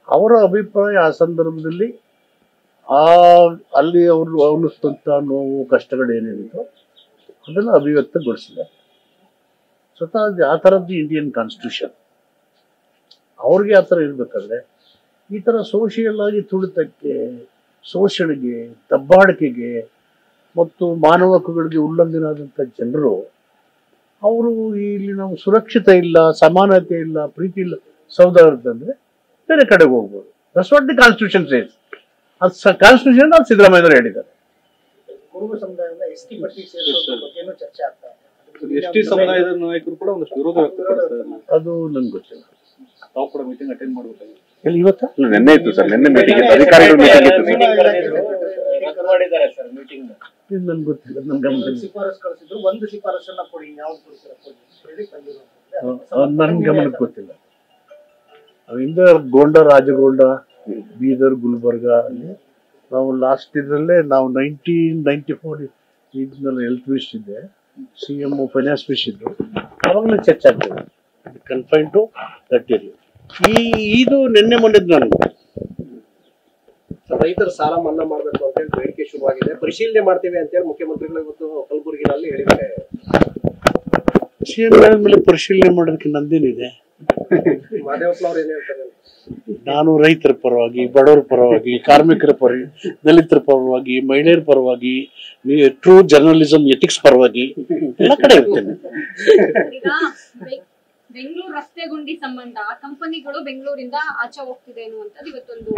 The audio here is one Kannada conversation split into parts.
ಅವರ ಅಭಿಪ್ರಾಯ ಆ ಸಂದರ್ಭದಲ್ಲಿ ಅಲ್ಲಿ ಅವರು ಅನಿಸ್ತಂಥ ನೋವು ಕಷ್ಟಗಳೇನೇನಿದೋ ಅದನ್ನು ಅಭಿವ್ಯಕ್ತಗೊಳಿಸಿದ್ದಾರೆ. ಸ್ವತಃ ಆ ಥರದ್ದು ಇಂಡಿಯನ್ ಕಾನ್ಸ್ಟಿಟ್ಯೂಷನ್. ಅವ್ರಿಗೆ ಆ ಥರ ಇರಬೇಕಾದ್ರೆ ಈ ಥರ ಸೋಷಿಯಲ್ ಆಗಿ ತುಳಿತಕ್ಕೆ, ಶೋಷಣೆಗೆ, ದಬ್ಬಾಳಿಕೆಗೆ ಮತ್ತು ಮಾನವ ಹಕ್ಕುಗಳಿಗೆ ಉಲ್ಲಂಘನೆ ಆದಂಥ ಜನರು ಅವರು ಇಲ್ಲಿ ನಾವು ಸುರಕ್ಷಿತ ಇಲ್ಲ, ಸಮಾನತೆ ಇಲ್ಲ, ಪ್ರೀತಿ ಇಲ್ಲ, ಸೌಹಾರ್ದ ಅಂದರೆ ಬೇರೆ ಕಡೆಗೆ ಹೋಗ್ಬೋದು. That's what the constitution says. ಅದು ಕಾನ್ಸ್ಟಿಟ್ಯೂಷನ್ ಅದು ಸಿದ್ದರಾಮಯ್ಯವರು ಹೇಳಿದ್ದಾರೆ. ಎಸ್ಟಿ ಸಮುದಾಯದ ನಾಯಕರು ಕೂಡ ಒಂದಷ್ಟು ವಿರೋಧ ವ್ಯಕ್ತಪಡಿಸ್ತಾರೆ. ಅದು ನಂಗೆ ಗೊತ್ತಿಲ್ಲ. ತಾವು ಕೂಡ ಮೀಟಿಂಗ್ ಅಟೆಂಡ್ ಮಾಡಬೇಕಾಗಿತ್ತು. ಎಲ್ಲಿ ಇವತ್ತು? ನಿನ್ನೆ ಇತ್ತು ಸರ್, ನಿನ್ನೆ ಮೀಟಿಂಗ್ ಇತ್ತು, ಅಧಿಕಾರಿಗಳ ಮೀಟಿಂಗ್ ಇತ್ತು. ನನ್ಗೆ ಗೊತ್ತಿಲ್ಲ, ನನ್ ಗಮನದಲ್ಲಿ ನನ್ ಗಮನಕ್ಕೆ ಗೊತ್ತಿಲ್ಲ. ಅವಿಂದ ಗೋಂಡ, ರಾಜಗೋಂಡ, ಬೀದರ್, ಗುಲ್ಬರ್ಗ ಅಲ್ಲಿ ನಾವು ಲಾಸ್ಟ್ ಇದರಲ್ಲೇ ನಾವು 1994 ಇದನ್ನೆಲ್ಲ ಹೆಲ್ತ್ ಮಿನಿಸ್ಟರ್ ಇದ್ದೆ, CM ಫೈನಾನ್ಸ್ ಮಿನಿಸ್ಟರ್ ಇದ್ರು, ಅವಾಗಲೇ ಚರ್ಚೆ ಆಗ್ತದೆ ಕನ್ಫೈನ್ ಟು ದಟ್ ಏರಿಯಾ. ಇದು ನಿನ್ನೆ ಮೊನ್ನೆದು ನನಗೆ ರೈತರ ಸಾಲ ಮನ್ನಾ ಮಾಡಬೇಕು ಅಂತ ಹೇಳಿ ಬೇಡಿಕೆ ಶುರುವಾಗಿದೆ. ಪರಿಶೀಲನೆ ಮಾಡ್ತೇವೆ ಅಂತ ಹೇಳಿ ಮುಖ್ಯಮಂತ್ರಿಗಳು ಇವತ್ತು ಕಲಬುರಗಿನಲ್ಲಿ ಹೇಳಿದ್ದಾರೆ. ಮೇಲೆ ಪರಿಶೀಲನೆ ಮಾಡೋದಕ್ಕೆ ನಂದೇನಿದೆ? ಮಾದೇವಪ್ಪ ಅವ್ರು ಏನ್ ಹೇಳ್ತಾರೆ? ನಾನು ರೈತರ ಪರವಾಗಿ, ಬಡವರ ಪರವಾಗಿ, ಕಾರ್ಮಿಕರ ಪರವಾಗಿ, ದಲಿತರ ಪರವಾಗಿ, ಮಹಿಳೆಯರ ಪರವಾಗಿ, ಟ್ರೂ ಜರ್ನಲಿಸಂ ಎಥಿಕ್ಸ್ ಪರವಾಗಿ ಎಲ್ಲ ಕಡೆ ಇರ್ತೇನೆ. ಬೆಂಗಳೂರು ರಸ್ತೆ ಗುಂಡಿ ಸಂಬಂಧ ಕಂಪನಿಗಳು ಬೆಂಗಳೂರಿಂದ ಆಚೆ ಹೋಗ್ತಿದೆ ಅನ್ನುವಂಥದ್ದು ಇವತ್ತೊಂದು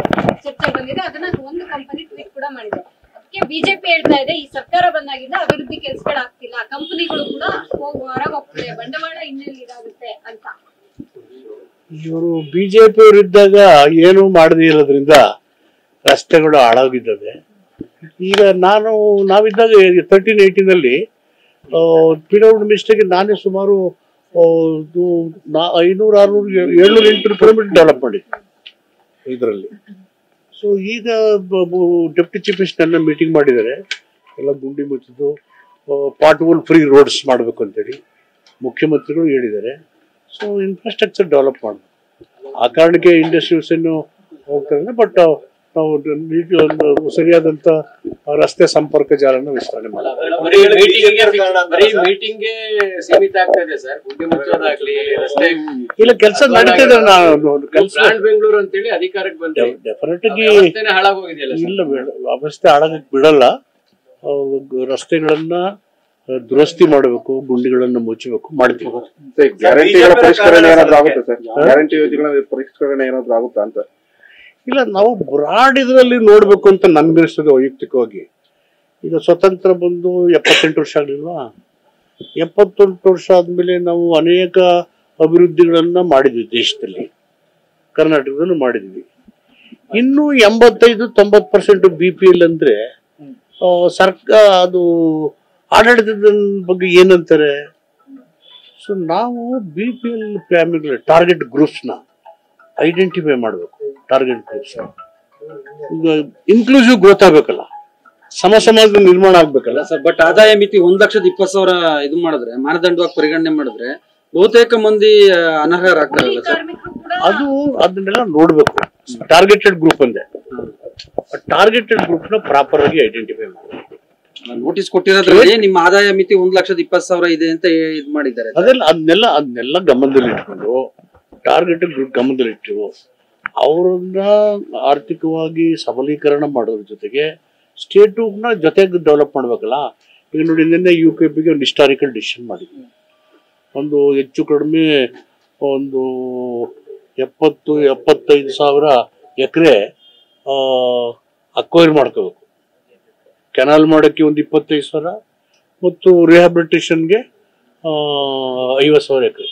ಚರ್ಚೆ ಬಂದಿದೆ. ಅದನ್ನ ಒಂದು ಕಂಪನಿ ಟ್ವೀಟ್ ಕೂಡ ಮಾಡಿದೆ. ಅದಕ್ಕೆ ಬಿಜೆಪಿ ಹೇಳ್ತಾ ಇದೆ, ಈ ಸರ್ಕಾರ ಬಂದಾಗಿಂದ ಅಭಿವೃದ್ಧಿ ಕೆಲಸಗಳಾಗ್ತಿಲ್ಲ, ಕಂಪನಿಗಳು ಕೂಡ ಹೊರಗೆ ಹೋಗ್ತಿದೆ, ಬಂಡವಾಳ ಇನ್ನೆಲ್ಲಿ ಇದಾಗುತ್ತೆ ಅಂತ. ಇವರು ಬಿಜೆಪಿ ಅವರು ಇದ್ದಾಗ ಏನು ಮಾಡದೇ ಇರೋದ್ರಿಂದ ರಸ್ತೆಗಳು ಹಾಳಾಗಿದ್ದಾವೆ. ಈಗ ನಾವಿದ್ದಾಗ 13-18 ಪಿಡಬ್ಲ್ಯೂ ಮಿನಿಸ್ಟರ್ಗೆ ನಾನೇ ಸುಮಾರು 500, 600, 700, 800 ಕಿಲೋಮೀಟರ್ ಡೆವಲಪ್ ಮಾಡಿದ್ದೆ ಇದರಲ್ಲಿ. ಸೊ ಈಗ ಡೆಪ್ಟಿ ಚೀಫ್ ಮಿನಿಸ್ಟರ್ನ ಮೀಟಿಂಗ್ ಮಾಡಿದ್ದಾರೆ, ಎಲ್ಲ ಗುಂಡಿ ಮುಚ್ಚಿದ್ದು ಪಾಟ್ ಹೋಲ್ ಫ್ರೀ ರೋಡ್ಸ್ ಮಾಡಬೇಕು ಅಂತೇಳಿ ಮುಖ್ಯಮಂತ್ರಿಗಳು ಹೇಳಿದ್ದಾರೆ. ಸೊ ಇನ್ಫ್ರಾಸ್ಟ್ರಕ್ಚರ್ ಡೆವಲಪ್ ಮಾಡಬೇಕು. ಆ ಕಾರಣಕ್ಕೆ ಇಂಡಸ್ಟ್ರೀಸ್ ಏನು ಹೋಗ್ತಾರೆ, ಬಟ್ ನಾವು ಸರಿಯಾದಂತ ರಸ್ತೆ ಸಂಪರ್ಕ ಜಾಲನ ವಿಸ್ತರಣೆ ಮಾಡಬೇಕು. ಇಲ್ಲ, ಕೆಲಸ ನಡೀತಿದೆ. ಬೆಂಗಳೂರು ಅಂತೇಳಿ ಅಧಿಕಾರಕ್ಕೆ ಬಂದ್ರೆ ಡೆಫಿನೆಟ್ ಆಗಿ ಇಲ್ಲ, ವ್ಯವಸ್ಥೆ ಹಾಳಾಗಕ್ಕೆ ಬಿಡಲ್ಲ. ರಸ್ತೆಗಳನ್ನ ದುರಸ್ತಿ ಮಾಡಬೇಕು, ಗುಂಡಿಗಳನ್ನ ಮುಚ್ಚಬೇಕು, ಮಾಡ್ತೀವಿ. ಗ್ಯಾರಂಟಿಗಳ ಪರಿಷ್ಕರಣೆ ಏನಾದ್ರು ಆಗುತ್ತೆ ಸರ್? ಗ್ಯಾರಂಟಿ ಯೋಜನೆಗಳ ಪರಿಷ್ಕರಣೆ ಏನಾದ್ರು ಆಗುತ್ತಾ ಅಂತ? ಇಲ್ಲ, ನಾವು ಬ್ರಾಡ್ ಇದರಲ್ಲಿ ನೋಡ್ಬೇಕು ಅಂತ ನನ್ಗನಿಸ್ತದೆ ವೈಯಕ್ತಿಕವಾಗಿ. ಈಗ ಸ್ವತಂತ್ರ ಬಂದು 78 ವರ್ಷ ಆಗಲಿಲ್ವಾ? 78 ವರ್ಷ ಆದ್ಮೇಲೆ ನಾವು ಅನೇಕ ಅಭಿವೃದ್ಧಿಗಳನ್ನ ಮಾಡಿದ್ವಿ ದೇಶದಲ್ಲಿ, ಕರ್ನಾಟಕದಲ್ಲೂ ಮಾಡಿದ್ವಿ. ಇನ್ನು 85-90% BPL ಅಂದ್ರೆ ಸರ್ಕಾರ ಅದು ಆಡಳಿತದ ಬಗ್ಗೆ ಏನಂತಾರೆ. ಸೊ ನಾವು BPL ಫ್ಯಾಮಿಲಿ ಟಾರ್ಗೆಟ್ ಗ್ರೂಪ್ಸ್ನ ಐಡೆಂಟಿಫೈ ಮಾಡಬೇಕು. ಟಾರ್ಗೆಟ್ ಗ್ರೂಪ್ಸ್ ಈಗ ಇನ್ಕ್ಲೂಸಿವ್ ಗ್ರೋತ್ ಆಗ್ಬೇಕಲ್ಲ, ಸಮಾಜದ ನಿರ್ಮಾಣ ಆಗ್ಬೇಕಲ್ಲ ಸರ್. ಬಟ್ ಆದಾಯ ಮಿತಿ 1,20,000 ಇದು ಮಾಡಿದ್ರೆ, ಮಾನದಂಡವಾಗಿ ಪರಿಗಣನೆ ಮಾಡಿದ್ರೆ ಬಹುತೇಕ ಮಂದಿ ಅನರ್ಹರಾಗ್ತಾರಲ್ಲ ಸರ್. ಅದನ್ನೆಲ್ಲ ನೋಡ್ಬೇಕು. ಟಾರ್ಗೆಟೆಡ್ ಗ್ರೂಪ್ ಅಂದೆ, ಟಾರ್ಗೆಟೆಡ್ ಗ್ರೂಪ್ ನ ಪ್ರಾಪರ್ ಆಗಿ ಐಡೆಂಟಿಫೈ ಮಾಡಬೇಕು. ನೋಟಿಸ್ ಕೊಟ್ಟಿರೋದ್ರಲ್ಲಿ ನಿಮ್ಮ ಆದಾಯ ಮಿತಿ 1,20,000 ಇದೆ ಅಂತ ಇದು ಮಾಡಿದ್ದಾರೆ. ಅದನ್ನೆಲ್ಲ ಗಮನದಲ್ಲಿ ಇಟ್ಕೊಂಡು ಟಾರ್ಗೆಟೆಡ್ ಗ್ರೂಪ್ ಗಮನದಲ್ಲಿಟ್ಟು ಅವರನ್ನ ಆರ್ಥಿಕವಾಗಿ ಸಬಲೀಕರಣ ಮಾಡೋದ್ರ ಜೊತೆಗೆ ಸ್ಟೇಟ್ನ ಜೊತೆಗೆ ಡೆವಲಪ್ ಮಾಡ್ಬೇಕಲ್ಲ. ಈಗ ನೋಡಿ, ನಿನ್ನೆ UKPಗೆ ಒಂದು ಹಿಸ್ಟಾರಿಕಲ್ ಡಿಸಿಷನ್ ಮಾಡಿದ್ವಿ. ಒಂದು ಹೆಚ್ಚು ಕಡಿಮೆ ಒಂದು 70-75,000 ಎಕರೆ ಅಕ್ವೈರ್ ಮಾಡ್ಕೋಬೇಕು. ಕೆನಾಲ್ ಮಾಡೋಕ್ಕೆ ಒಂದು 25,000 ಮತ್ತು ರಿಹ್ಯಾಬಿಲಿಟೇಷನ್ಗೆ 50,000 ಎಕರೆ.